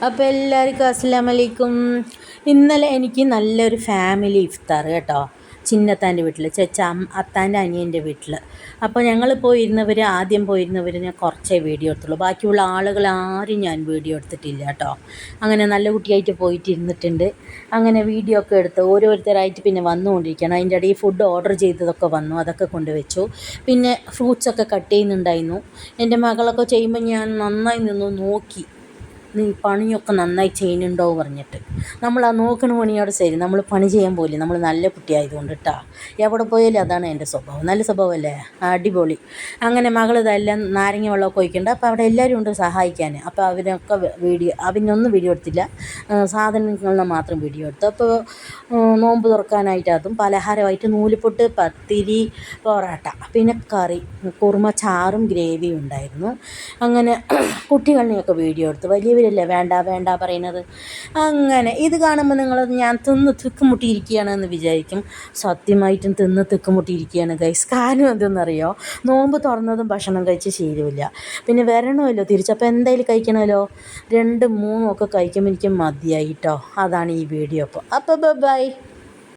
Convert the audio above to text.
അപ്പോൾ എല്ലാവർക്കും അസ്സലാമു അലൈക്കും. ഇന്നലെ എനിക്ക് നല്ലൊരു ഫാമിലി ഇഫ്താർ കേട്ടോ, ചിന്നത്താൻ്റെ വീട്ടിൽ, അത്താൻ്റെ അനിയൻ്റെ വീട്ടിൽ. അപ്പോൾ ഞങ്ങൾ ആദ്യം പോയിരുന്നവർ ഞാൻ കുറച്ചേ വീഡിയോ എടുത്തുള്ളൂ. ബാക്കിയുള്ള ആളുകൾ ആരും ഞാൻ വീഡിയോ എടുത്തിട്ടില്ല കേട്ടോ. അങ്ങനെ നല്ല കുട്ടിയായിട്ട് പോയിട്ടിരുന്നിട്ടുണ്ട്. അങ്ങനെ വീഡിയോ ഒക്കെ എടുത്ത് ഓരോരുത്തരായിട്ട് പിന്നെ വന്നുകൊണ്ടിരിക്കണം. അതിൻ്റെ ഇടയിൽ ഫുഡ് ഓർഡർ ചെയ്തതൊക്കെ വന്നു, അതൊക്കെ കൊണ്ടുവച്ചു. പിന്നെ ഫ്രൂട്ട്സൊക്കെ കട്ട് ചെയ്യുന്നുണ്ടായിരുന്നു. എൻ്റെ മകളൊക്കെ ചെയ്യുമ്പോൾ ഞാൻ നന്നായി നിന്ന് നോക്കി, നീ പണിയൊക്കെ നന്നായി ചെയ്യുന്നുണ്ടോ പറഞ്ഞിട്ട്. നമ്മൾ ആ നോക്കണ പണിയോട് ശരി, നമ്മൾ പണി ചെയ്യാൻ പോയില്ലേ, നമ്മൾ നല്ല കുട്ടിയായതുകൊണ്ട് കേട്ടോ. എവിടെ പോയാലും അതാണ് എൻ്റെ സ്വഭാവം. നല്ല സ്വഭാവമല്ലേ, അടിപൊളി. അങ്ങനെ മകൾ ഇതെല്ലാം നാരങ്ങ വെള്ളമൊക്കെ ഒഴിക്കുന്നുണ്ട്. അപ്പോൾ അവിടെ എല്ലാവരും ഉണ്ട് സഹായിക്കാൻ. അപ്പോൾ അവനൊന്നും വീഡിയോ എടുത്തില്ല, സാധനങ്ങളെ മാത്രം വീഡിയോ എടുത്തു. അപ്പോൾ നോമ്പ് തുറക്കാനായിട്ട് അതും പലഹാരമായിട്ട് നൂലുപൊട്ട്, പത്തിരി, പൊറോട്ട, പിന്നെ കറി, കുറുമ ചാറും ഗ്രേവിയും ഉണ്ടായിരുന്നു. അങ്ങനെ കുട്ടികളിനെയൊക്കെ വീഡിയോ എടുത്തു. വലിയവരല്ലേ വേണ്ട വേണ്ട പറയുന്നത്. അങ്ങനെ ഇത് കാണുമ്പോൾ ഞാൻ തിന്ന് തിക്കുമുട്ടിയിരിക്കുകയാണെന്ന് വിചാരിക്കും. സത്യമായിട്ടും തിന്ന് തിക്കുമുട്ടിയിരിക്കുകയാണ് ഗൈസ്. കാരണം എന്തെന്നറിയോ, നോമ്പ് തുറന്നതും ഭക്ഷണം കഴിച്ച് ശീലമില്ല. പിന്നെ വരണമല്ലോ തിരിച്ചപ്പോൾ എന്തായാലും കഴിക്കണമല്ലോ. 2, 3 ഒക്കെ കഴിക്കുമ്പോൾ എനിക്ക് മതിയായി കേട്ടോ. അതാണ് ഈ വീഡിയോ. അപ്പോൾ ബൈ.